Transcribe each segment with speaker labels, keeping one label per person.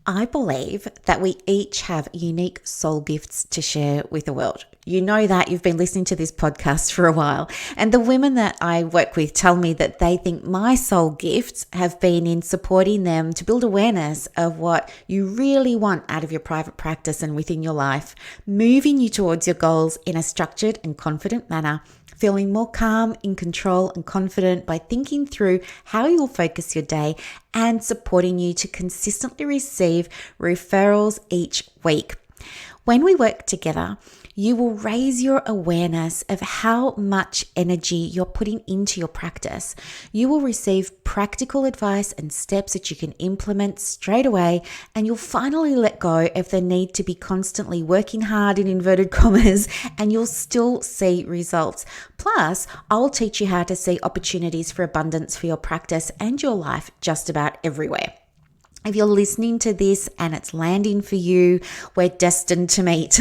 Speaker 1: I believe that we each have unique soul gifts to share with the world. You know that you've been listening to this podcast for a while. And the women that I work with tell me that they think my soul gifts have been in supporting them to build awareness of what you really want out of your private practice and within your life, moving you towards your goals in a structured and confident manner, feeling more calm, in control and confident by thinking through how you'll focus your day, and supporting you to consistently receive referrals each week. When we work together, you will raise your awareness of how much energy you're putting into your practice. You will receive practical advice and steps that you can implement straight away, and you'll finally let go of the need to be constantly working hard in inverted commas, and you'll still see results. Plus, I'll teach you how to see opportunities for abundance for your practice and your life just about everywhere. If you're listening to this and it's landing for you, we're destined to meet.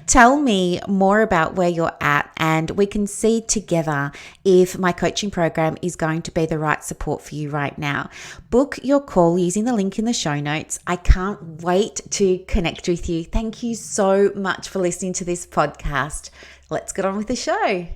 Speaker 1: Tell me more about where you're at, and we can see together if my coaching program is going to be the right support for you right now. Book your call using the link in the show notes. I can't wait to connect with you. Thank you so much for listening to this podcast. Let's get on with the show.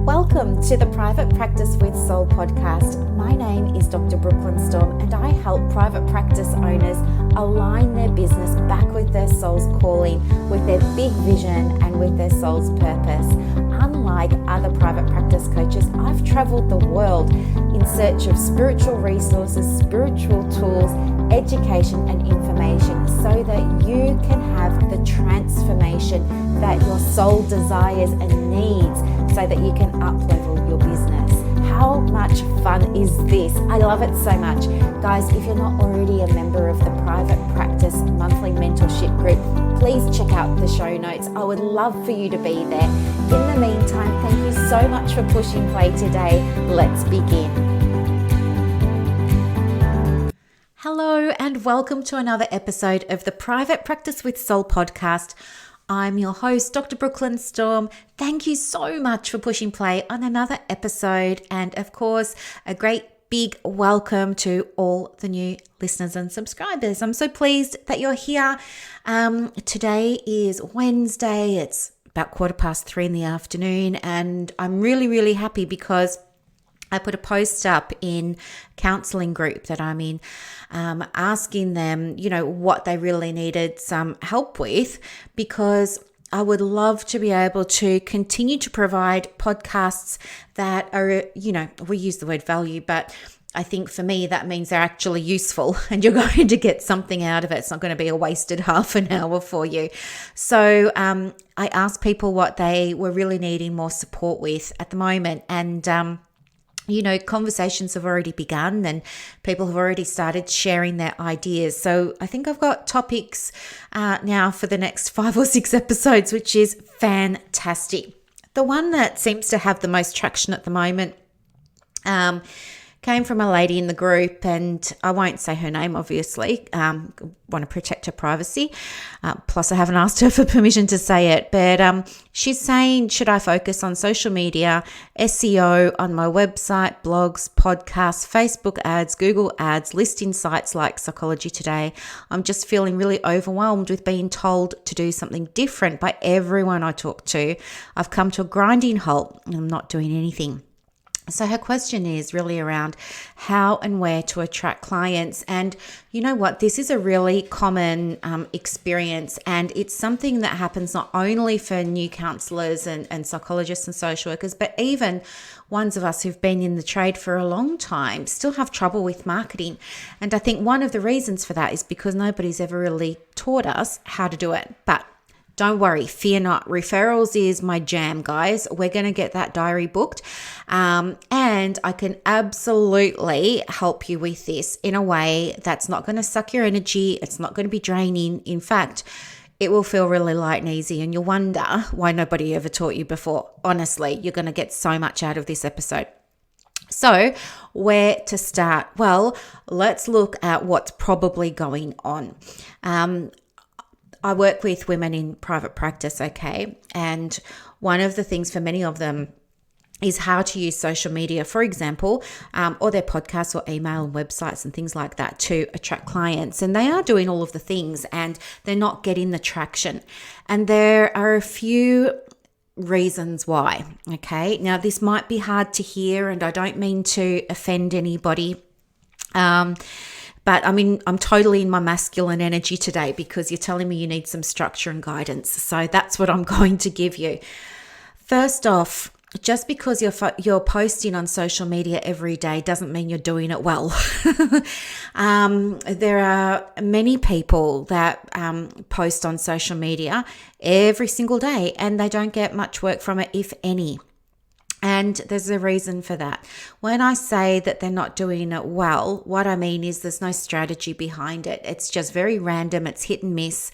Speaker 1: Welcome to the Private Practice with Soul podcast. My name is Dr. Brooklyn Storm, and I help private practice owners align their business back with their soul's calling, with their big vision and with their soul's purpose. Unlike other private practice coaches, I've traveled the world in search of spiritual resources, spiritual tools, education and information so that you can have the transformation that your soul desires and needs so that you can up-level your business. How much fun is this? I love it so much. Guys, if you're not already a member of the Private Practice Monthly Mentorship Group, please check out the show notes. I would love for you to be there. In the meantime, thank you so much for pushing play today. Let's begin. Hello and welcome to another episode of the Private Practice with Soul podcast. I'm your host, Dr. Brooklyn Storm. Thank you so much for pushing play on another episode. And of course, a great big welcome to all the new listeners and subscribers. I'm so pleased that you're here. Today is Wednesday. It's about 3:15 in the afternoon. And I'm really happy because I put a post up in counseling group that I'm in, asking them, what they really needed some help with, because I would love to be able to continue to provide podcasts that are, we use the word value, but I think for me, that means they're actually useful and you're going to get something out of it. It's not going to be a wasted half an hour for you. So I asked people what they were really needing more support with at the moment. And conversations have already begun and people have already started sharing their ideas. So I think I've got topics now for the next 5 or 6 episodes, which is fantastic. The one that seems to have the most traction at the moment came from a lady in the group, and I won't say her name, obviously. Want to protect her privacy. Plus, I haven't asked her for permission to say it. But she's saying, should I focus on social media, SEO on my website, blogs, podcasts, Facebook ads, Google ads, listing sites like Psychology Today? I'm just feeling really overwhelmed with being told to do something different by everyone I talk to. I've come to a grinding halt and I'm not doing anything. So her question is really around how and where to attract clients. And you know what? This is a really common experience, and it's something that happens not only for new counsellors and psychologists and social workers, but even ones of us who've been in the trade for a long time still have trouble with marketing. And I think one of the reasons for that is because nobody's ever really taught us how to do it. But don't worry, fear not. Referrals is my jam, guys. We're going to get that diary booked. And I can absolutely help you with this in a way that's not going to suck your energy. It's not going to be draining. In fact, it will feel really light and easy, and you'll wonder why nobody ever taught you before. Honestly, you're going to get so much out of this episode. So where to start? Well, let's look at what's probably going on. I work with women in private practice, okay? And one of the things for many of them is how to use social media, for example, or their podcasts or email and websites and things like that to attract clients. And they are doing all of the things and they're not getting the traction. And there are a few reasons why. Okay. Now, this might be hard to hear, and I don't mean to offend anybody. But I mean, I'm totally in my masculine energy today because you're telling me you need some structure and guidance. So that's what I'm going to give you. First off, just because you're posting on social media every day doesn't mean you're doing it well. There are many people that post on social media every single day and they don't get much work from it, if any. And there's a reason for that. When I say that they're not doing it well, what I mean is there's no strategy behind it. It's just very random. It's hit and miss.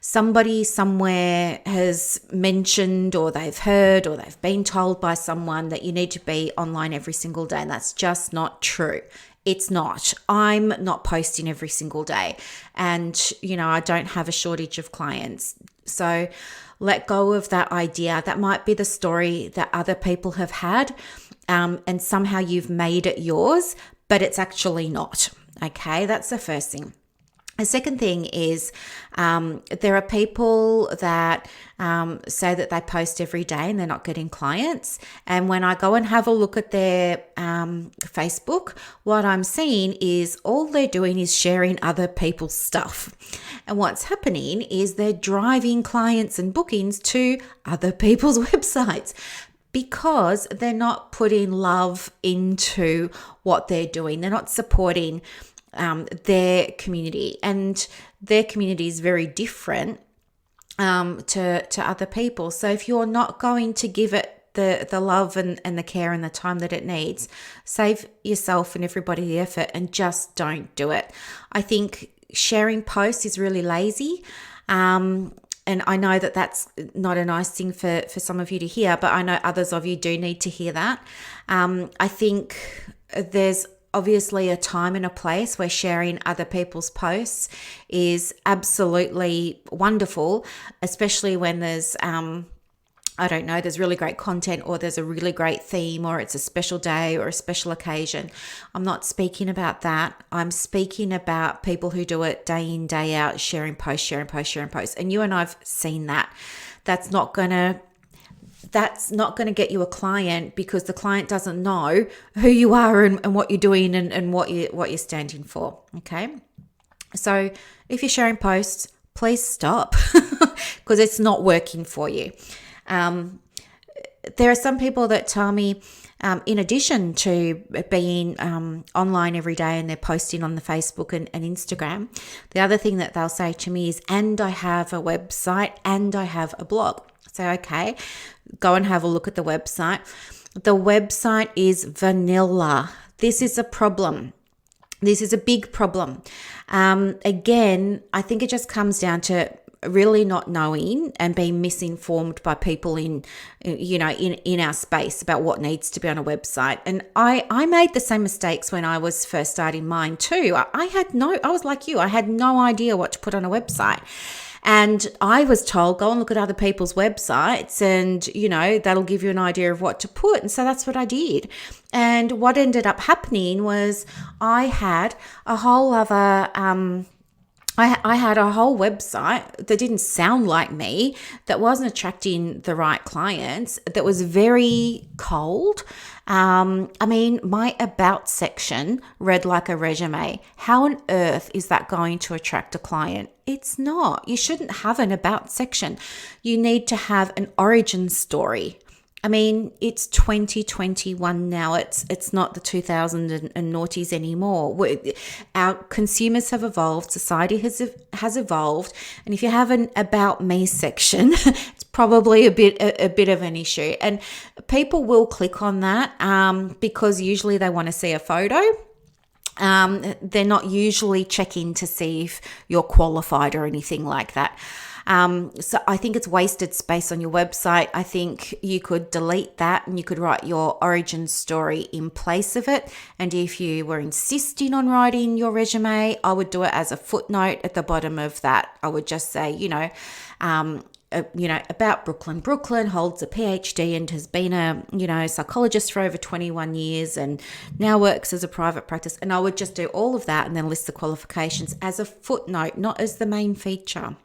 Speaker 1: Somebody somewhere has mentioned, or they've heard, or they've been told by someone that you need to be online every single day. And that's just not true. It's not. I'm not posting every single day. And, I don't have a shortage of clients. So let go of that idea. That might be the story that other people have had, and somehow you've made it yours, but it's actually not. Okay, that's the first thing. The second thing is there are people that say that they post every day and they're not getting clients. And when I go and have a look at their Facebook, what I'm seeing is all they're doing is sharing other people's stuff. And what's happening is they're driving clients and bookings to other people's websites, because they're not putting love into what they're doing. They're not supporting their community, and their community is very different to other people. So if you're not going to give it the love and the care and the time that it needs, save yourself and everybody the effort and just don't do it. I think sharing posts is really lazy. And I know that that's not a nice thing for some of you to hear, but I know others of you do need to hear that. I think there's obviously a time and a place where sharing other people's posts is absolutely wonderful, especially when there's, there's really great content, or there's a really great theme, or it's a special day or a special occasion. I'm not speaking about that. I'm speaking about people who do it day in, day out, sharing posts. And you and I've seen that. That's not going to get you a client, because the client doesn't know who you are and what you're doing and what you're standing for. Okay. So if you're sharing posts, please stop because it's not working for you. There are some people that tell me, in addition to being online every day and they're posting on the Facebook and Instagram, the other thing that they'll say to me is, and I have a website and I have a blog. So, okay, go and have a look at the website. The website is vanilla. This is a problem. This is a big problem. Again, I think it just comes down to really not knowing and being misinformed by people in our space about what needs to be on a website. And I made the same mistakes when I was first starting mine too. I was like you. I had no idea what to put on a website. And I was told, go and look at other people's websites and, that'll give you an idea of what to put. And so that's what I did. And what ended up happening was I had a whole other, I had a whole website that didn't sound like me, that wasn't attracting the right clients, that was very cold. My about section read like a resume. How on earth is that going to attract a client? It's not. You shouldn't have an about section. You need to have an origin story. It's 2021 now. It's not the 2000s and noughties anymore. Our consumers have evolved. Society has evolved. And if you have an about me section, it's probably a bit of an issue. And people will click on that because usually they want to see a photo. They're not usually checking to see if you're qualified or anything like that. So I think it's wasted space on your website. I think you could delete that and you could write your origin story in place of it. And if you were insisting on writing your resume, I would do it as a footnote at the bottom of that. I would just say, about Brooklyn. Brooklyn holds a PhD and has been a psychologist for over 21 years and now works as a private practice. And I would just do all of that and then list the qualifications as a footnote, not as the main feature.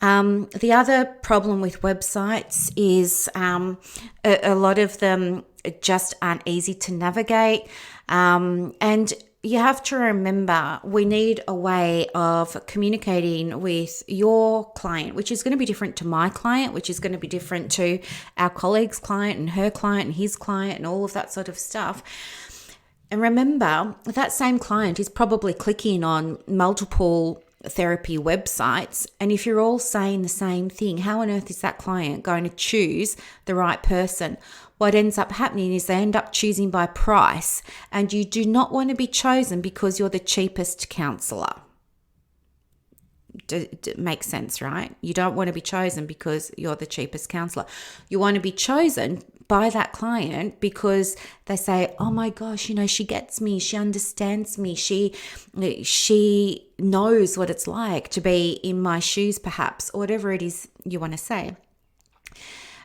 Speaker 1: The other problem with websites is a lot of them just aren't easy to navigate. And you have to remember, we need a way of communicating with your client, which is going to be different to my client, which is going to be different to our colleague's client and her client and his client and all of that sort of stuff. And remember, that same client is probably clicking on multiple therapy websites. And if you're all saying the same thing, how on earth is that client going to choose the right person? What ends up happening is they end up choosing by price, and you do not want to be chosen because you're the cheapest counselor. Makes sense, right? You don't want to be chosen because you're the cheapest counselor. You want to be chosen by that client because they say, oh my gosh, she gets me, she understands me, she knows what it's like to be in my shoes, perhaps, or whatever it is you want to say.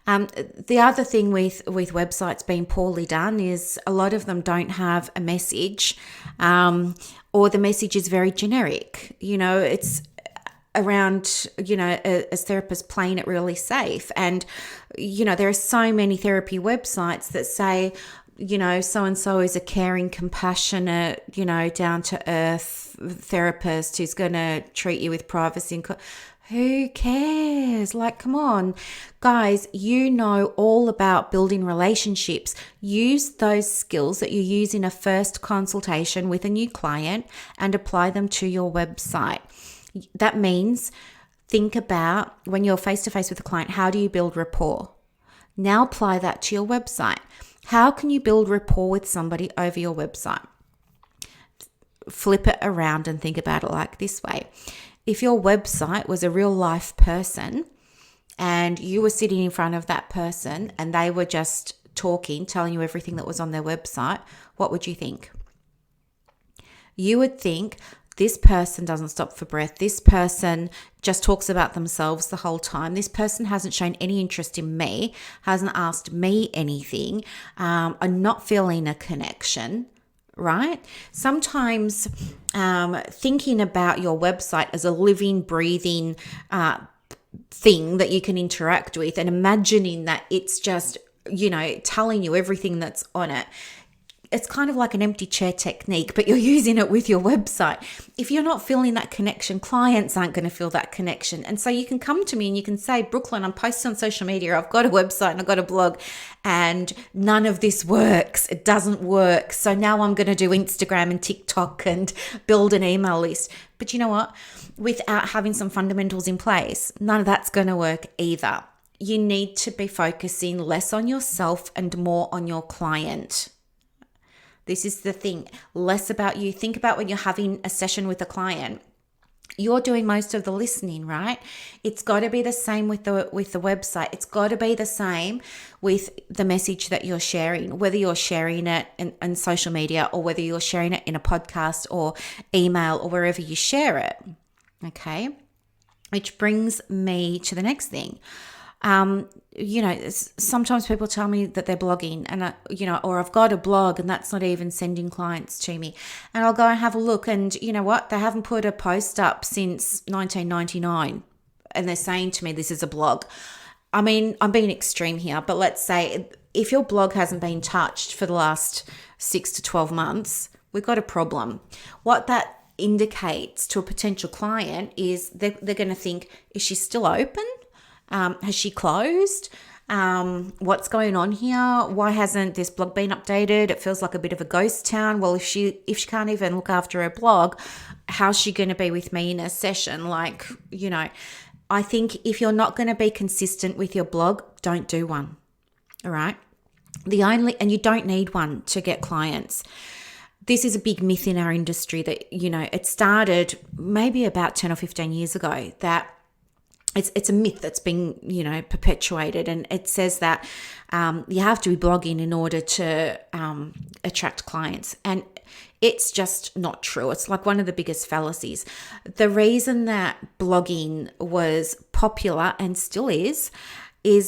Speaker 1: The other thing with websites being poorly done is a lot of them don't have a message, or the message is very generic. It's around, as therapists playing it really safe. And, there are so many therapy websites that say, so-and-so is a caring, compassionate, down to earth therapist who's going to treat you with privacy and who cares? Like, come on, guys, all about building relationships. Use those skills that you use in a first consultation with a new client and apply them to your website. That means think about when you're face-to-face with a client, how do you build rapport? Now apply that to your website. How can you build rapport with somebody over your website? Flip it around and think about it like this way. If your website was a real life person and you were sitting in front of that person and they were just talking, telling you everything that was on their website, what would you think? You would think, this person doesn't stop for breath. This person just talks about themselves the whole time. This person hasn't shown any interest in me, hasn't asked me anything. I'm not feeling a connection. Right? Sometimes thinking about your website as a living, breathing thing that you can interact with and imagining that it's just, telling you everything that's on it. It's kind of like an empty chair technique, but you're using it with your website. If you're not feeling that connection, clients aren't going to feel that connection. And so you can come to me and you can say, Brooklyn, I'm posting on social media. I've got a website and I've got a blog and none of this works. It doesn't work. So now I'm going to do Instagram and TikTok and build an email list. But you know what? Without having some fundamentals in place, none of that's going to work either. You need to be focusing less on yourself and more on your client. This is the thing, less about you. Think about when you're having a session with a client. You're doing most of the listening, right? It's got to be the same with the website. It's got to be the same with the message that you're sharing, whether you're sharing it in social media or whether you're sharing it in a podcast or email or wherever you share it. Okay? Which brings me to the next thing. Sometimes people tell me that they're blogging and, or I've got a blog and that's not even sending clients to me. And I'll go and have a look and you know what? They haven't put a post up since 1999 and they're saying to me, this is a blog. I mean, I'm being extreme here, but let's say if your blog hasn't been touched for the last 6 to 12 months, we've got a problem. What that indicates to a potential client is they're going to think, is she still open? Has she closed? What's going on here? Why hasn't this blog been updated? It feels like a bit of a ghost town. Well, if she can't even look after her blog, how's she going to be with me in a session? Like, I think if you're not going to be consistent with your blog, don't do one. All right. And you don't need one to get clients. This is a big myth in our industry that, it started maybe about 10 or 15 years ago that it's a myth that's been, perpetuated. And it says that you have to be blogging in order to attract clients. And it's just not true. It's like one of the biggest fallacies. The reason that blogging was popular and still is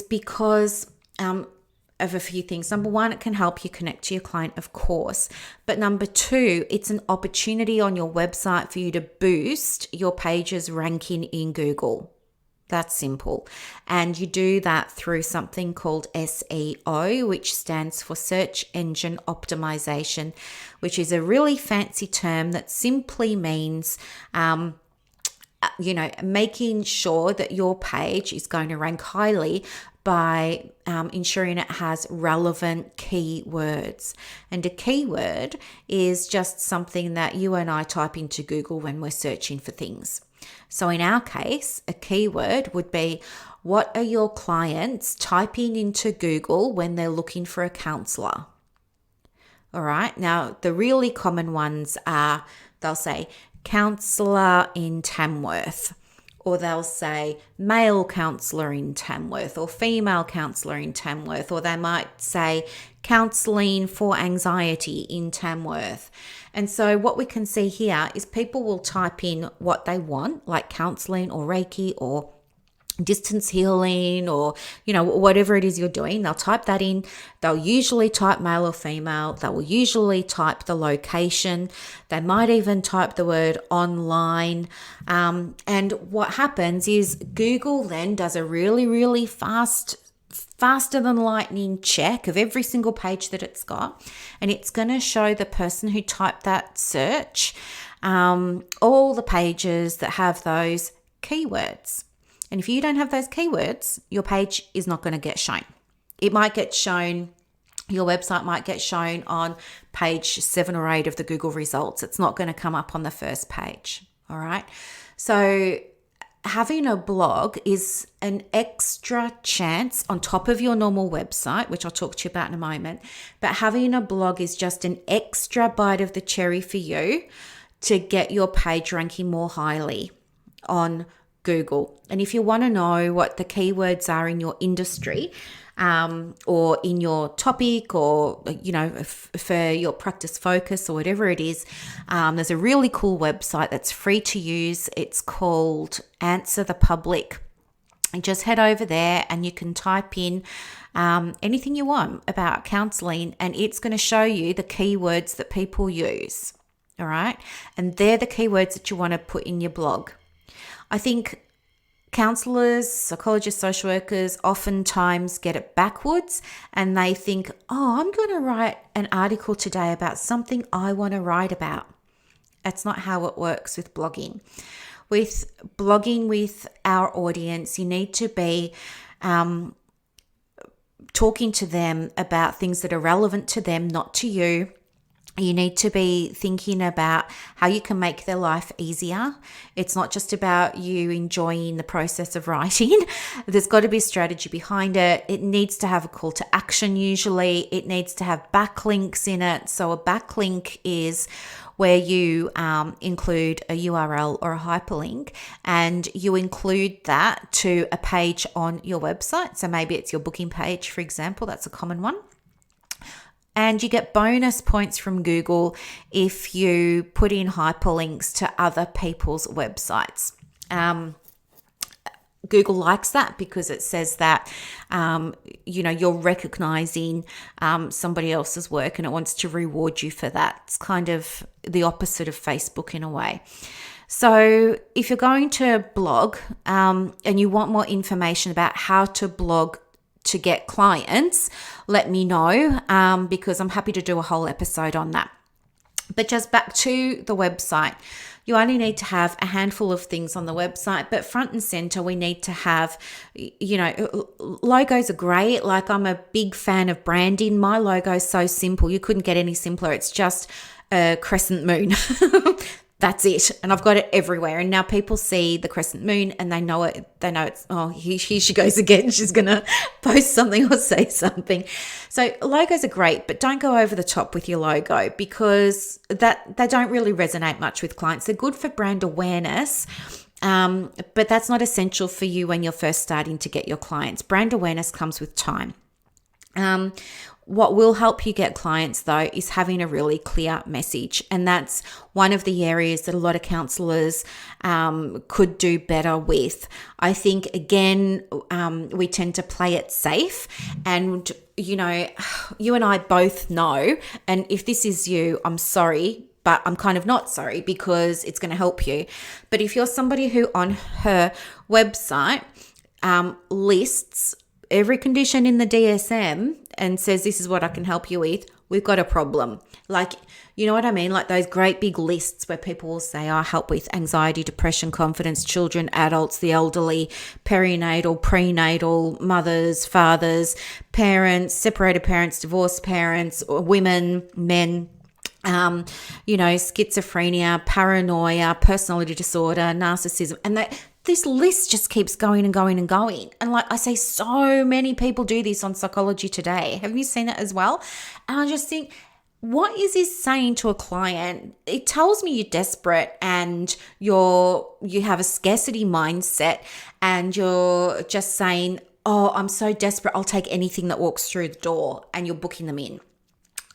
Speaker 1: because of a few things. Number one, it can help you connect to your client, of course. But number two, it's an opportunity on your website for you to boost your page's ranking in Google. That's simple. And you do that through something called SEO, which stands for Search Engine Optimization, which is a really fancy term that simply means making sure that your page is going to rank highly by ensuring it has relevant keywords. And a keyword is just something that you and I type into Google when we're searching for things. So in our case, a keyword would be, what are your clients typing into Google when they're looking for a counselor? All right. Now, the really common ones are, they'll say counselor in Tamworth, or they'll say male counselor in Tamworth, or female counselor in Tamworth, or they might say counseling for anxiety in Tamworth. And so what we can see here is people will type in what they want, like counseling or Reiki or distance healing or, whatever it is you're doing. They'll type that in. They'll usually type male or female. They will usually type the location. They might even type the word online. And what happens is Google then does a really, really faster than lightning check of every single page that it's got. And it's going to show the person who typed that search all the pages that have those keywords. And if you don't have those keywords, your page is not going to get shown. It might get shown, your website might get shown on page 7 or 8 of the Google results. It's not going to come up on the first page. All right. So having a blog is an extra chance on top of your normal website, which I'll talk to you about in a moment. But having a blog is just an extra bite of the cherry for you to get your page ranking more highly on Google. And if you want to know what the keywords are in your industry or in your topic or, for your practice focus or whatever it is, there's a really cool website that's free to use. It's called Answer the Public. And just head over there and you can type in anything you want about counseling and it's going to show you the keywords that people use. All right. And they're the keywords that you want to put in your blog. I think counselors, psychologists, social workers oftentimes get it backwards and they think, I'm going to write an article today about something I want to write about. That's not how it works with blogging. With blogging with our audience, you need to be talking to them about things that are relevant to them, not to you. You need to be thinking about how you can make their life easier. It's not just about you enjoying the process of writing. There's got to be a strategy behind it. It needs to have a call to action usually. It needs to have backlinks in it. So a backlink is where you include a URL or a hyperlink and you include that to a page on your website. So maybe it's your booking page, for example. That's a common one. And you get bonus points from Google if you put in hyperlinks to other people's websites. Google likes that because it says that, you're recognizing somebody else's work and it wants to reward you for that. It's kind of the opposite of Facebook in a way. So if you're going to blog and you want more information about how to blog to get clients, let me know because I'm happy to do a whole episode on that. But just back to the website, you only need to have a handful of things on the website, but front and center, we need to have, logos are great. Like I'm a big fan of branding. My logo is so simple. You couldn't get any simpler. It's just a crescent moon. That's it. And I've got it everywhere. And now people see the crescent moon and they know it. They know it's, here she goes again. She's going to post something or say something. So logos are great, but don't go over the top with your logo because they don't really resonate much with clients. They're good for brand awareness, but that's not essential for you when you're first starting to get your clients. Brand awareness comes with time. What will help you get clients though is having a really clear message. And that's one of the areas that a lot of counselors could do better with. I think, again, we tend to play it safe. And, you know, you and I both know, and if this is you, I'm sorry, but I'm kind of not sorry because it's going to help you. But if you're somebody who on her website lists every condition in the DSM and says, this is what I can help you with, we've got a problem. Like, you know what I mean? Like those great big lists where people will say, I help with anxiety, depression, confidence, children, adults, the elderly, perinatal, prenatal, mothers, fathers, parents, separated parents, divorced parents, women, men, schizophrenia, paranoia, personality disorder, narcissism. And this list just keeps going and going and going. And like I say, so many people do this on Psychology Today. Have you seen it as well? And I just think, what is this saying to a client? It tells me you're desperate and you have a scarcity mindset and you're just saying, oh, I'm so desperate, I'll take anything that walks through the door, and you're booking them in.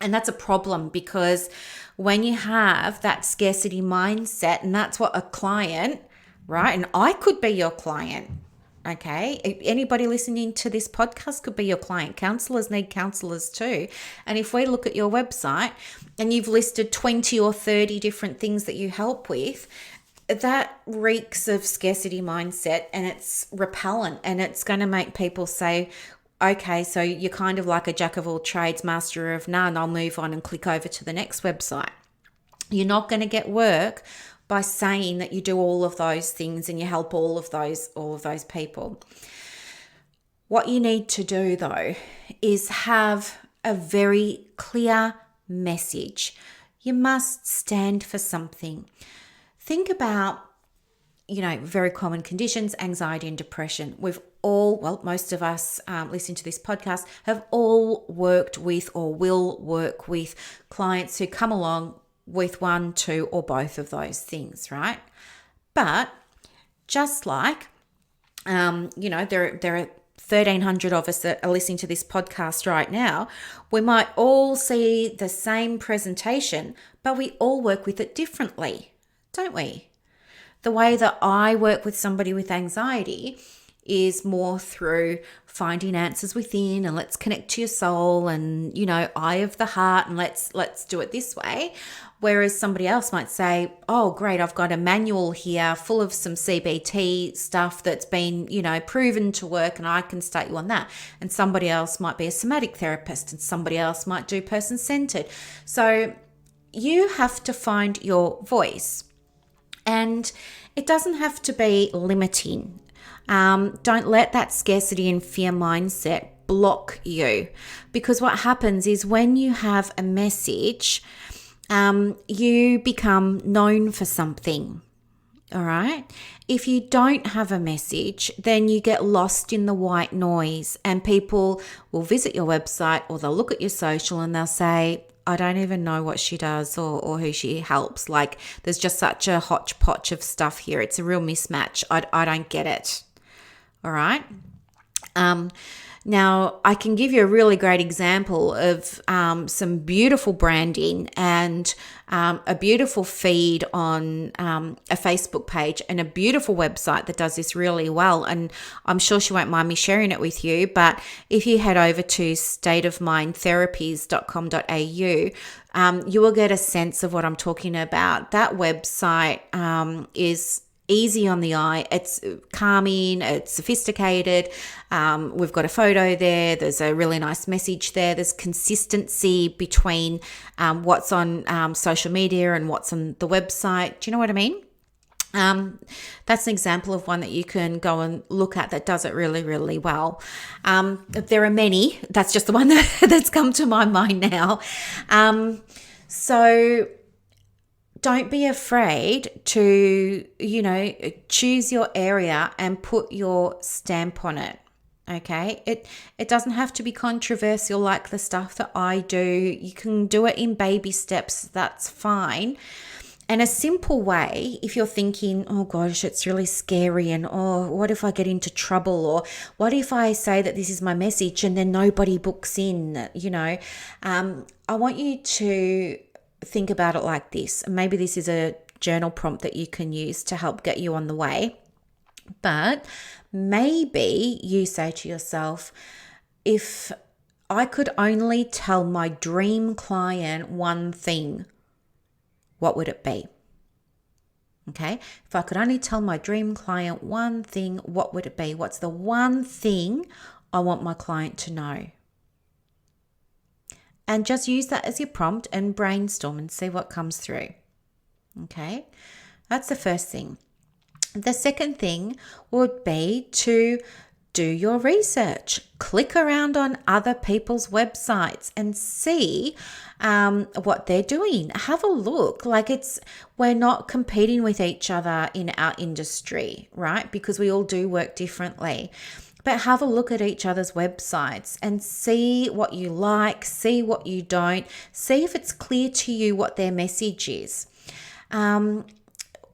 Speaker 1: And that's a problem, because when you have that scarcity mindset, and that's what a client, right? And I could be your client, okay? Anybody listening to this podcast could be your client. Counselors need counselors too. And if we look at your website and you've listed 20 or 30 different things that you help with, that reeks of scarcity mindset, and it's repellent, and it's going to make people say, okay, so you're kind of like a jack of all trades, master of none. I'll move on and click over to the next website. You're not going to get work by saying that you do all of those things and you help all of those people. What you need to do though is have a very clear message. You must stand for something. Think about, very common conditions, anxiety and depression. Most of us listening to this podcast have all worked with or will work with clients who come along with one, two, or both of those things, right? But just like, there are 1,300 of us that are listening to this podcast right now, we might all see the same presentation, but we all work with it differently, don't we? The way that I work with somebody with anxiety is more through finding answers within, and let's connect to your soul, and eye of the heart, and let's do it this way. Whereas somebody else might say, oh great, I've got a manual here full of some CBT stuff that's been proven to work, and I can start you on that. And somebody else might be a somatic therapist, and somebody else might do person-centered. So you have to find your voice, and it doesn't have to be limiting. Don't let that scarcity and fear mindset block you, because what happens is when you have a message, you become known for something. All right. If you don't have a message, then you get lost in the white noise, and people will visit your website or they'll look at your social and they'll say, I don't even know what she does or who she helps. Like, there's just such a hodgepodge of stuff here. It's a real mismatch. I don't get it. All right. Now, I can give you a really great example of some beautiful branding and a beautiful feed on a Facebook page and a beautiful website that does this really well. And I'm sure she won't mind me sharing it with you. But if you head over to stateofmindtherapies.com.au, you will get a sense of what I'm talking about. That website is easy on the eye. It's calming, it's sophisticated. We've got a photo there. There's a really nice message there. There's consistency between what's on social media and what's on the website. Do you know what I mean? That's an example of one that you can go and look at that does it really, really well. There are many. That's just the one that's come to my mind now. So don't be afraid to, choose your area and put your stamp on it. Okay. It doesn't have to be controversial like the stuff that I do. You can do it in baby steps. That's fine. And a simple way, if you're thinking, oh gosh, it's really scary, and oh, what if I get into trouble, or what if I say that this is my message and then nobody books in, I want you to think about it like this. Maybe this is a journal prompt that you can use to help get you on the way. But maybe you say to yourself, if I could only tell my dream client one thing, what would it be? Okay, if I could only tell my dream client one thing, what would it be? What's the one thing I want my client to know? And just use that as your prompt and brainstorm and see what comes through. Okay, that's the first thing. The second thing would be to do your research. Click around on other people's websites and see what they're doing. Have a look. We're not competing with each other in our industry, right? Because we all do work differently. But have a look at each other's websites and see what you like, see what you don't, see if it's clear to you what their message is.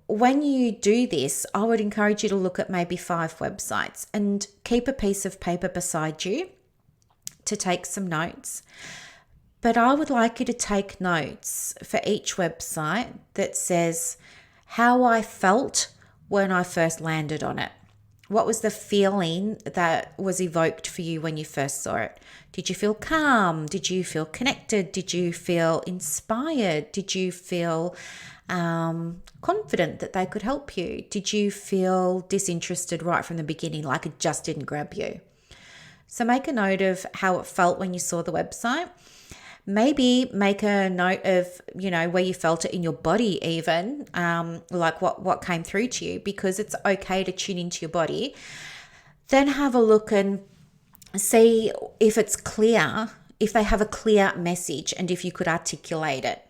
Speaker 1: When you do this, I would encourage you to look at maybe 5 websites and keep a piece of paper beside you to take some notes. But I would like you to take notes for each website that says how I felt when I first landed on it. What was the feeling that was evoked for you when you first saw it? Did you feel calm? Did you feel connected? Did you feel inspired? Did you feel confident that they could help you? Did you feel disinterested right from the beginning, like it just didn't grab you? So make a note of how it felt when you saw the website. Maybe make a note of, where you felt it in your body even, like what came through to you, because it's okay to tune into your body. Then have a look and see if it's clear, if they have a clear message and if you could articulate it.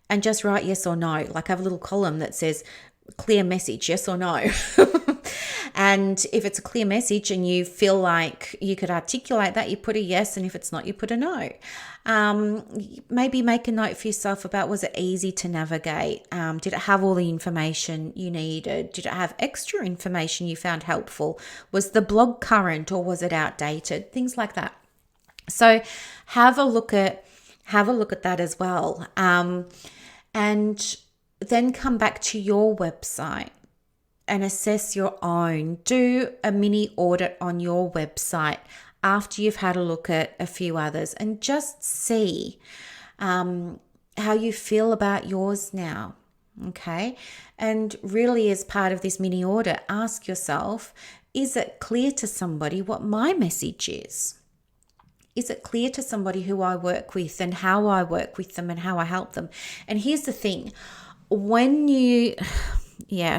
Speaker 1: And just write yes or no, like have a little column that says clear message, yes or no. And if it's a clear message and you feel like you could articulate that, you put a yes, and if it's not, you put a no. Maybe make a note for yourself about, was it easy to navigate? Did it have all the information you needed? Did it have extra information you found helpful? Was the blog current or was it outdated? Things like that. So have a look at that as well. And then come back to your website and assess your own. Do a mini audit on your website after you've had a look at a few others, and just see how you feel about yours now. Okay. And really, as part of this mini audit, ask yourself, is it clear to somebody what my message is? Is it clear to somebody who I work with and how I work with them and how I help them? And here's the thing,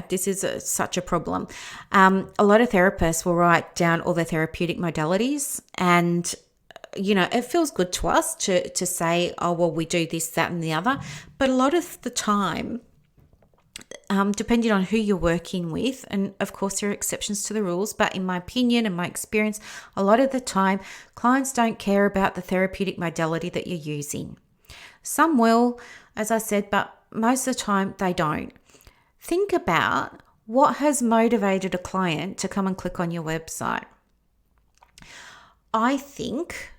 Speaker 1: this is such a problem. A lot of therapists will write down all their therapeutic modalities, and it feels good to us to say, oh, well, we do this, that, and the other. But a lot of the time, depending on who you're working with, and of course there are exceptions to the rules, but in my opinion and my experience, a lot of the time clients don't care about the therapeutic modality that you're using. Some will, as I said, but most of the time they don't. Think about what has motivated a client to come and click on your website. I think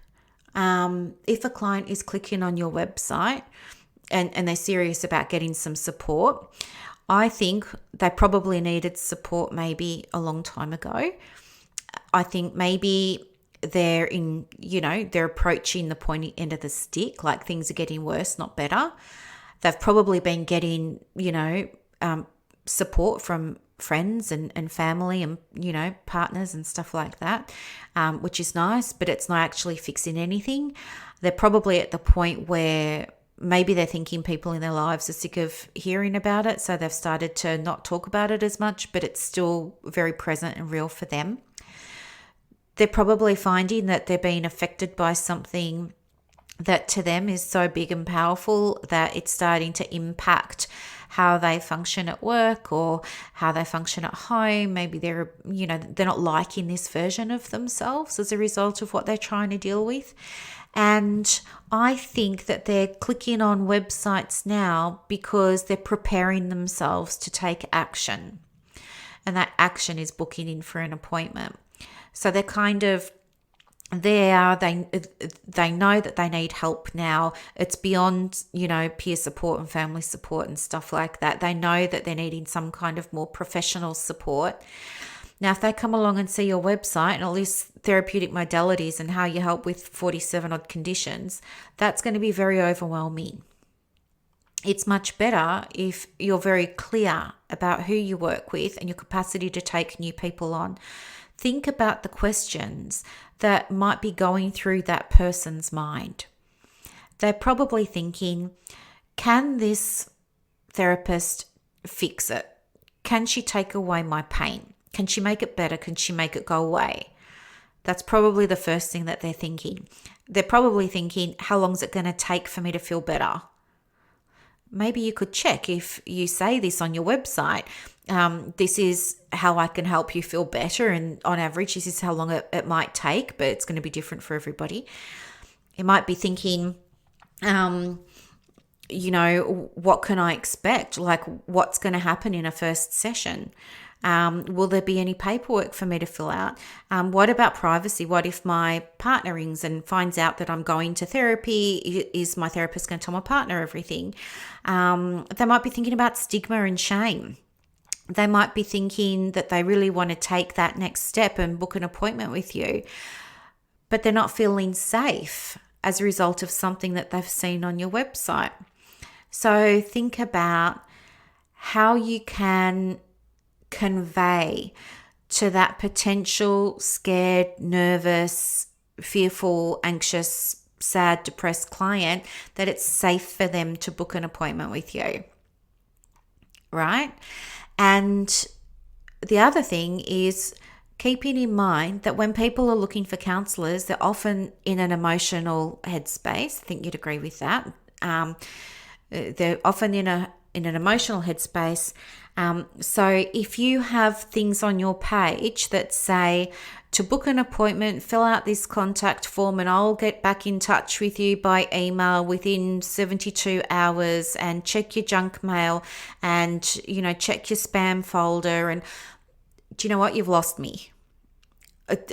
Speaker 1: if a client is clicking on your website and they're serious about getting some support, I think they probably needed support maybe a long time ago. I think maybe they're approaching the pointy end of the stick, like things are getting worse, not better. They've probably been getting, support from friends and family and, partners and stuff like that, which is nice, but it's not actually fixing anything. They're probably at the point where maybe they're thinking people in their lives are sick of hearing about it, so they've started to not talk about it as much, but it's still very present and real for them. They're probably finding that they're being affected by something that to them is so big and powerful that it's starting to impact how they function at work or how they function at home. Maybe they're not liking this version of themselves as a result of what they're trying to deal with. And I think that they're clicking on websites now because they're preparing themselves to take action. And that action is booking in for an appointment. So they're kind of there, they know that they need help now. It's beyond, peer support and family support and stuff like that. They know that they're needing some kind of more professional support. Now, if they come along and see your website and it lists therapeutic modalities and how you help with 47 odd conditions, that's going to be very overwhelming. It's much better if you're very clear about who you work with and your capacity to take new people on. Think about the questions that might be going through that person's mind. They're probably thinking, can this therapist fix it? Can she take away my pain? Can she make it better? Can she make it go away? That's probably the first thing that they're thinking. They're probably thinking, how long is it going to take for me to feel better? Maybe you could check if you say this on your website. This is how I can help you feel better. And on average, this is how long it might take, but it's going to be different for everybody. You might be thinking, what can I expect? Like, what's going to happen in a first session? Will there be any paperwork for me to fill out? What about privacy? What if my partner rings and finds out that I'm going to therapy? Is my therapist going to tell my partner everything? They might be thinking about stigma and shame. They might be thinking that they really want to take that next step and book an appointment with you, but they're not feeling safe as a result of something that they've seen on your website. So think about how you can convey to that potential scared, nervous, fearful, anxious, sad, depressed client that it's safe for them to book an appointment with you, right? And the other thing is keeping in mind that when people are looking for counselors, they're often in an emotional headspace. I think you'd agree with that. They're often in an emotional headspace. So if you have things on your page that say to book an appointment, fill out this contact form and I'll get back in touch with you by email within 72 hours, and check your junk mail and, check your spam folder. And do you know what? You've lost me.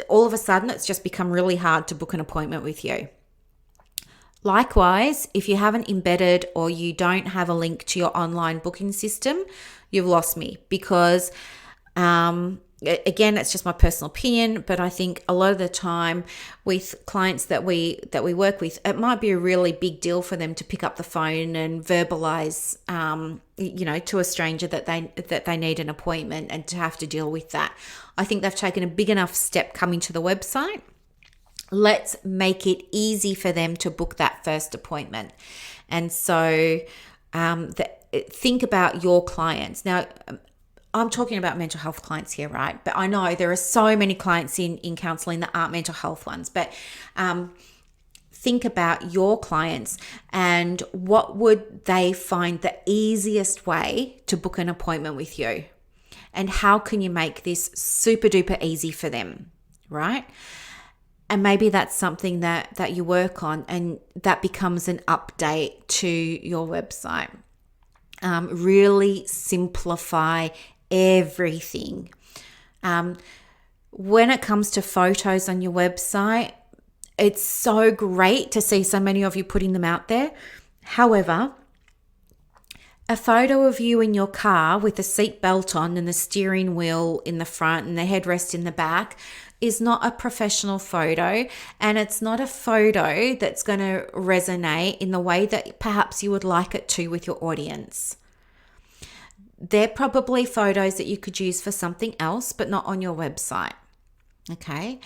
Speaker 1: All of a sudden, it's just become really hard to book an appointment with you. Likewise, if you haven't embedded or you don't have a link to your online booking system, you've lost me, because again, it's just my personal opinion, but I think a lot of the time with clients that we work with, it might be a really big deal for them to pick up the phone and verbalize, to a stranger that they need an appointment, and to have to deal with that. I think they've taken a big enough step coming to the website. Let's make it easy for them to book that first appointment. And so think about your clients. Now, I'm talking about mental health clients here, right? But I know there are so many clients in counselling that aren't mental health ones. But think about your clients and what would they find the easiest way to book an appointment with you? And how can you make this super duper easy for them, right? And maybe that's something that you work on, and that becomes an update to your website. Really simplify everything. When it comes to photos on your website, it's so great to see so many of you putting them out there. However, a photo of you in your car with the seat belt on and the steering wheel in the front and the headrest in the back is not a professional photo, and it's not a photo that's going to resonate in the way that perhaps you would like it to with your audience. They're probably photos that you could use for something else, but not on your website. Okay.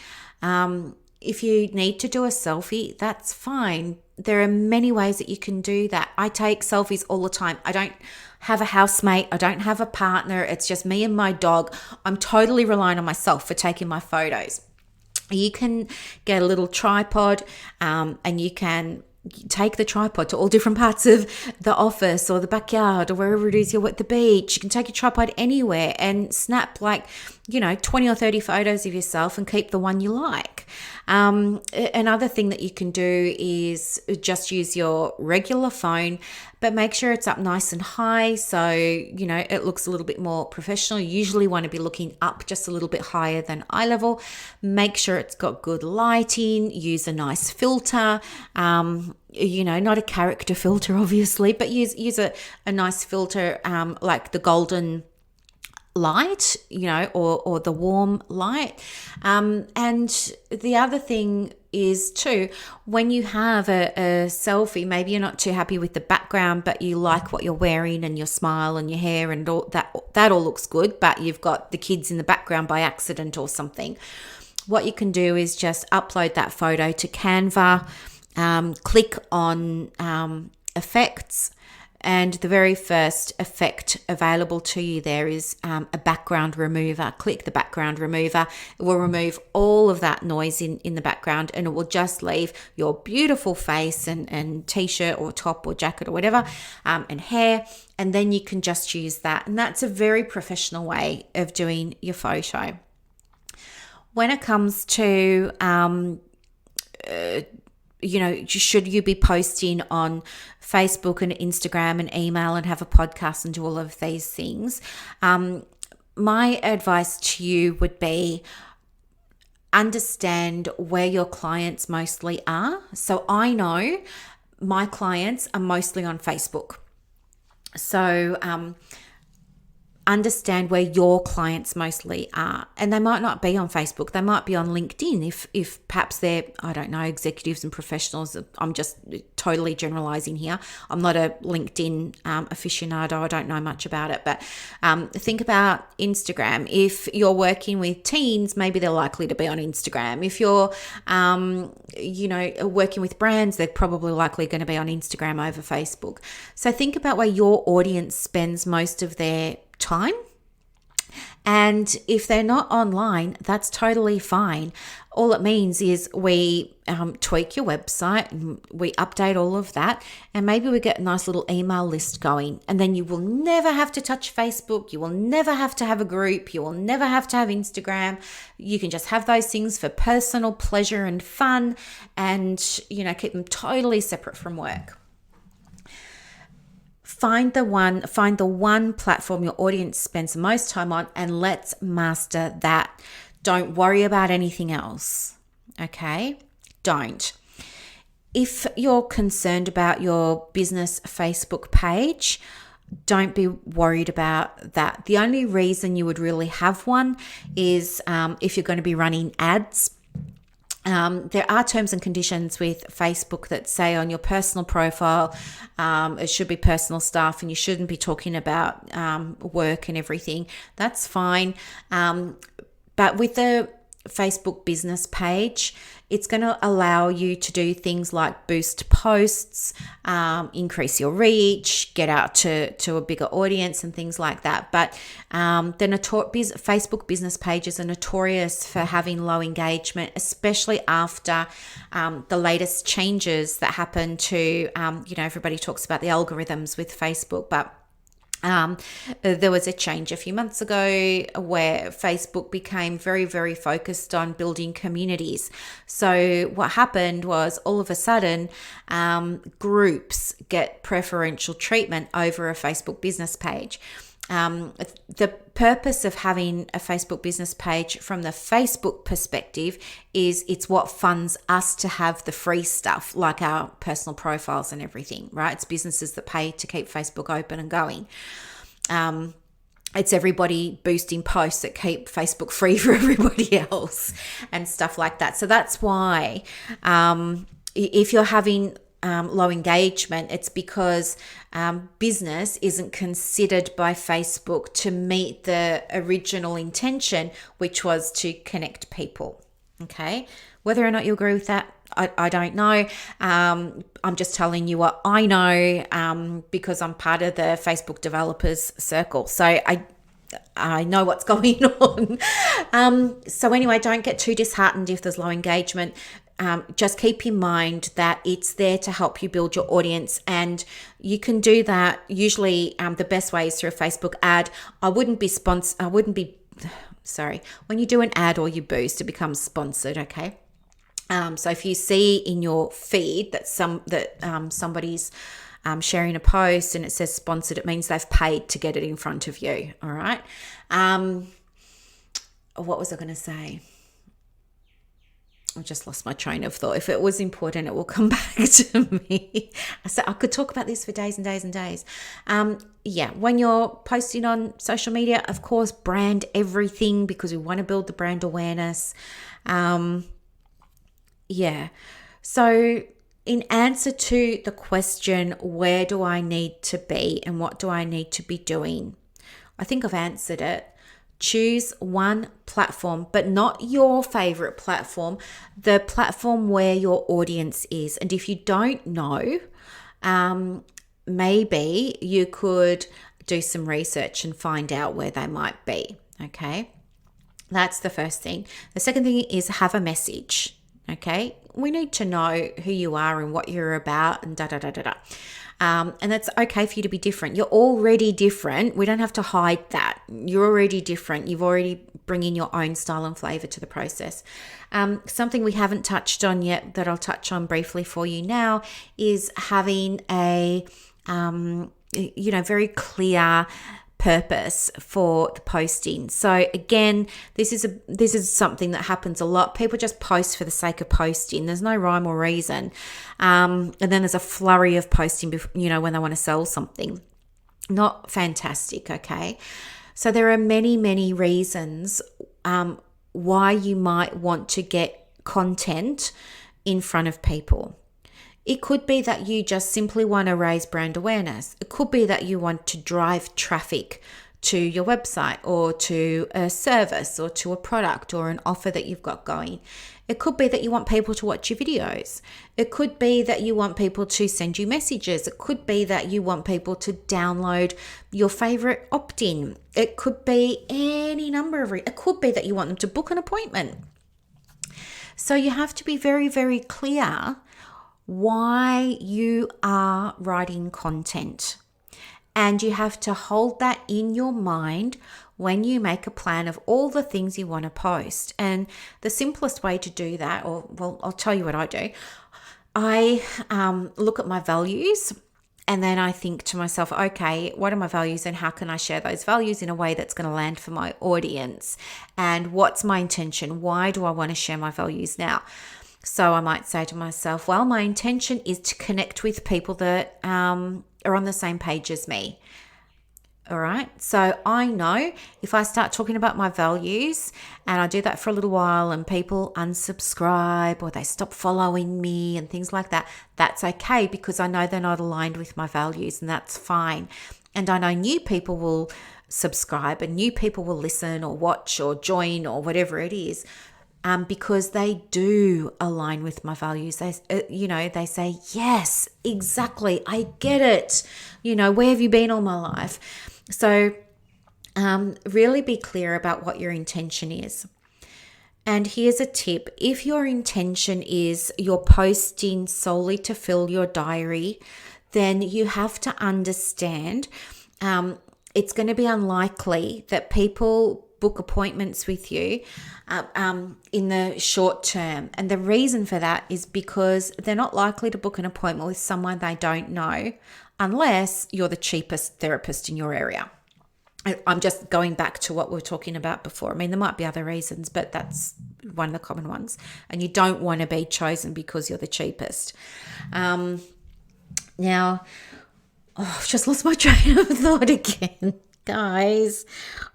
Speaker 1: If you need to do a selfie, that's fine. There are many ways that you can do that. I take selfies all the time. I don't have a housemate. I don't have a partner. It's just me and my dog. I'm totally relying on myself for taking my photos. You can get a little tripod, and you can take the tripod to all different parts of the office or the backyard or wherever it is you're at the beach. You can take your tripod anywhere and snap like 20 or 30 photos of yourself and keep the one you like. Another thing that you can do is just use your regular phone, but make sure it's up nice and high so, it looks a little bit more professional. You usually want to be looking up just a little bit higher than eye level. Make sure it's got good lighting. Use a nice filter. Not a character filter, obviously, but use a nice filter like the golden light, or the warm light. And the other thing is too, when you have a selfie, maybe you're not too happy with the background, but you like what you're wearing and your smile and your hair and all that all looks good, but you've got the kids in the background by accident or something. What you can do is just upload that photo to Canva, click on effects, and the very first effect available to you there is a background remover. Click the background remover. It will remove all of that noise in the background, and it will just leave your beautiful face and t-shirt or top or jacket or whatever, and hair, and then you can just use that. And that's a very professional way of doing your photo. When it comes to should you be posting on Facebook and Instagram and email and have a podcast and do all of these things? My advice to you would be understand where your clients mostly are. So I know my clients are mostly on Facebook. So understand where your clients mostly are, and they might not be on Facebook. They might be on LinkedIn if perhaps they're, I don't know, executives and professionals. I'm just totally generalizing here. I'm not a LinkedIn aficionado. I don't know much about it, but think about Instagram. If you're working with teens, maybe they're likely to be on Instagram. If you're working with brands, they're probably likely going to be on Instagram over Facebook. So think about where your audience spends most of their time, and if they're not online, that's totally fine. All it means is we tweak your website and we update all of that, and maybe we get a nice little email list going, and then you will never have to touch Facebook. You will never have to have a group. You will never have to have Instagram. You can just have those things for personal pleasure and fun, and keep them totally separate from work. Find the one platform your audience spends the most time on, and let's master that. Don't worry about anything else. Okay? Don't. If you're concerned about your business Facebook page, don't be worried about that. The only reason you would really have one is if you're going to be running ads. There are terms and conditions with Facebook that say on your personal profile, it should be personal stuff, and you shouldn't be talking about work and everything. That's fine. But with the Facebook business page, it's going to allow you to do things like boost posts, increase your reach, get out to a bigger audience and things like that. But Facebook business pages are notorious for having low engagement, especially after the latest changes that happen to, everybody talks about the algorithms with Facebook, but there was a change a few months ago where Facebook became very, very focused on building communities. So what happened was all of a sudden groups get preferential treatment over a Facebook business page. The purpose of having a Facebook business page from the Facebook perspective is it's what funds us to have the free stuff like our personal profiles and everything, right? It's businesses that pay to keep Facebook open and going. It's everybody boosting posts that keep Facebook free for everybody else and stuff like that. So that's why if you're having low engagement, it's because business isn't considered by Facebook to meet the original intention, which was to connect people. Okay, whether or not you agree with that, I don't know. I'm just telling you what I know because I'm part of the Facebook developers circle. So I know what's going on. So anyway, don't get too disheartened if there's low engagement. Just keep in mind that it's there to help you build your audience, and you can do that. Usually the best way is through a Facebook ad. I wouldn't be When you do an ad or you boost, it becomes sponsored, okay? So if you see in your feed that somebody's sharing a post and it says sponsored, it means they've paid to get it in front of you, all right? What was I going to say? I just lost my train of thought. If it was important, it will come back to me. I could talk about this for days and days and days. When you're posting on social media, of course, brand everything because we want to build the brand awareness. So in answer to the question, where do I need to be and what do I need to be doing? I think I've answered it. Choose one platform, but not your favorite platform, the platform where your audience is. And if you don't know, maybe you could do some research and find out where they might be. Okay. That's the first thing. The second thing is have a message. Okay. We need to know who you are and what you're about and and that's okay for you to be different. You're already different. We don't have to hide that. You're already different. You've already bringing your own style and flavor to the process. Something we haven't touched on yet that I'll touch on briefly for you now is having a, very clear purpose for the posting. So again, this is something that happens a lot. People just post for the sake of posting. There's no rhyme or reason. And then there's a flurry of posting, when they want to sell something. Not fantastic, okay? So there are many, many reasons why you might want to get content in front of people. It could be that you just simply want to raise brand awareness. It could be that you want to drive traffic to your website or to a service or to a product or an offer that you've got going. It could be that you want people to watch your videos. It could be that you want people to send you messages. It could be that you want people to download your favorite opt-in. It could be any number of it could be that you want them to book an appointment. So you have to be very, very clear why you are writing content. And you have to hold that in your mind when you make a plan of all the things you want to post. And the simplest way to do that, I'll tell you what I do. I look at my values and then I think to myself, okay, what are my values and how can I share those values in a way that's going to land for my audience? And what's my intention? Why do I want to share my values now? So I might say to myself, well, my intention is to connect with people that are on the same page as me. All right. So I know if I start talking about my values and I do that for a little while and people unsubscribe or they stop following me and things like that, that's okay because I know they're not aligned with my values and that's fine. And I know new people will subscribe and new people will listen or watch or join or whatever it is. Because they do align with my values. They say, yes, exactly. I get it. Where have you been all my life? So really be clear about what your intention is. And here's a tip. If your intention is you're posting solely to fill your diary, then you have to understand it's going to be unlikely that people book appointments with you in the short term. And the reason for that is because they're not likely to book an appointment with someone they don't know unless you're the cheapest therapist in your area. I'm just going back to what we were talking about before. I mean, there might be other reasons, but that's one of the common ones. And you don't want to be chosen because you're the cheapest. Now, I've just lost my train of thought again. Guys,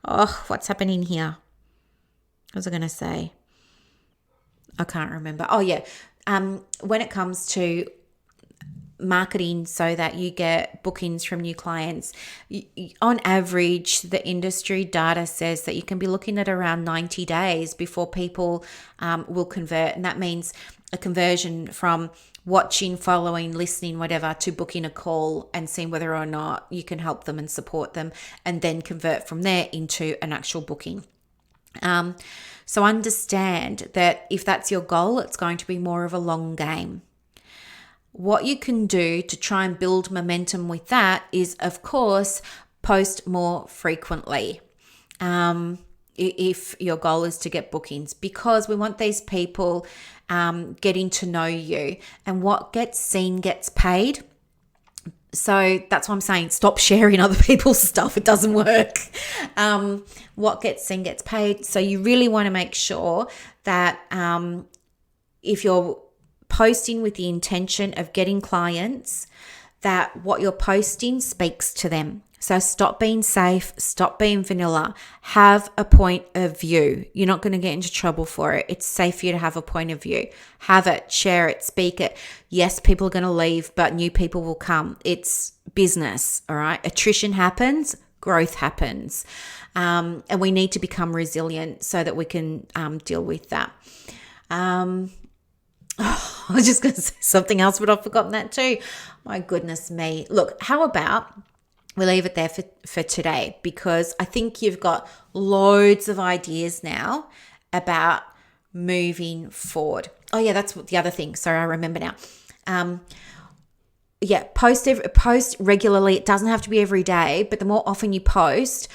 Speaker 1: what's happening here? What was I going to say? I can't remember. Oh, yeah. When it comes to marketing so that you get bookings from new clients, on average, the industry data says that you can be looking at around 90 days before people will convert. And that means a conversion from watching, following, listening, whatever, to booking a call and seeing whether or not you can help them and support them and then convert from there into an actual booking. So understand that if that's your goal, it's going to be more of a long game. What you can do to try and build momentum with that is, of course, post more frequently. if your goal is to get bookings, because we want these people getting to know you, and what gets seen gets paid. So that's why I'm saying stop sharing other people's stuff. It doesn't work. What gets seen gets paid. So you really want to make sure that if you're posting with the intention of getting clients, that what you're posting speaks to them. So stop being safe, stop being vanilla, have a point of view. You're not going to get into trouble for it. It's safe for you to have a point of view. Have it, share it, speak it. Yes, people are going to leave, but new people will come. It's business, all right? Attrition happens, growth happens. And we need to become resilient so that we can deal with that. I was just going to say something else, but I've forgotten that too. My goodness me. Look, how about we leave it there for today, because I think you've got loads of ideas now about moving forward. Oh yeah, that's the other thing. Sorry, I remember now. Post regularly. It doesn't have to be every day, but the more often you post,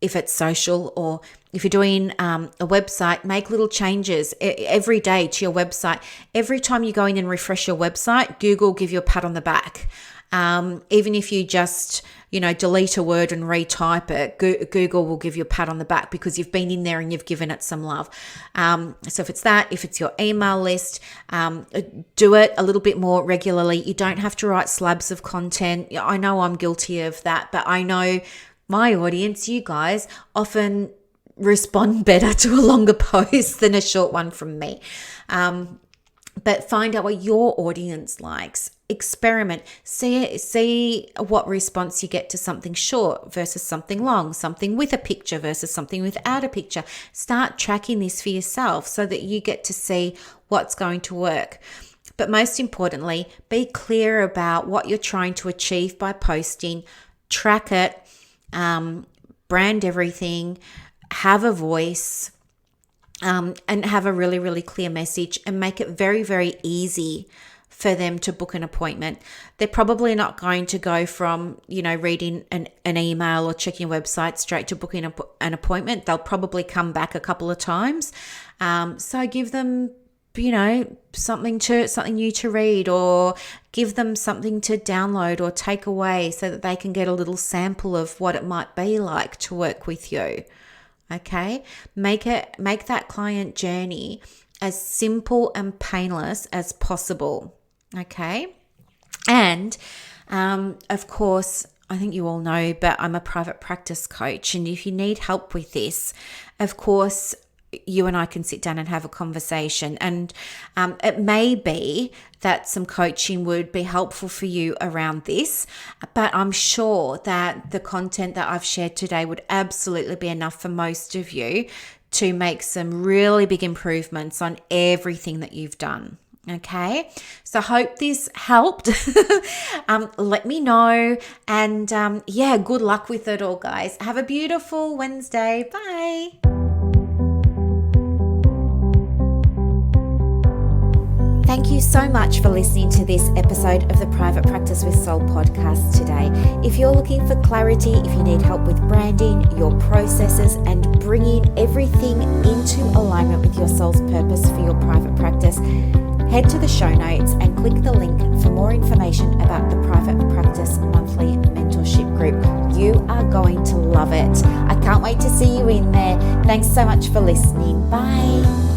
Speaker 1: if it's social or if you're doing a website, make little changes every day to your website. Every time you go in and refresh your website, Google will give you a pat on the back. Even if you just, delete a word and retype it, Google will give you a pat on the back because you've been in there and you've given it some love. So if it's your email list, do it a little bit more regularly. You don't have to write slabs of content. I know I'm guilty of that, but I know my audience, you guys, often respond better to a longer post than a short one from me. But find out what your audience likes. Experiment. See what response you get to something short versus something long, something with a picture versus something without a picture. Start tracking this for yourself so that you get to see what's going to work. But most importantly, be clear about what you're trying to achieve by posting. Track it, brand everything, have a voice, and have a really, really clear message, and make it very, very easy for them to book an appointment. They're probably not going to go from, reading an email or checking a website straight to booking an appointment. They'll probably come back a couple of times. So give them, something new to read, or give them something to download or take away so that they can get a little sample of what it might be like to work with you. Okay? Make that client journey as simple and painless as possible. Okay? And of course, I think you all know, but I'm a private practice coach. And if you need help with this, of course, you and I can sit down and have a conversation. And it may be that some coaching would be helpful for you around this, but I'm sure that the content that I've shared today would absolutely be enough for most of you to make some really big improvements on everything that you've done. Okay, so I hope this helped. Let me know, and good luck with it all, guys. Have a beautiful Wednesday. Bye. Thank you so much for listening to this episode of the Private Practice with Soul podcast today. If you're looking for clarity, if you need help with branding, your processes, and bringing everything into alignment with your soul's purpose for your private practice, head to the show notes and click the link for more information about the Private Practice Monthly Mentorship Group. You are going to love it. I can't wait to see you in there. Thanks so much for listening. Bye.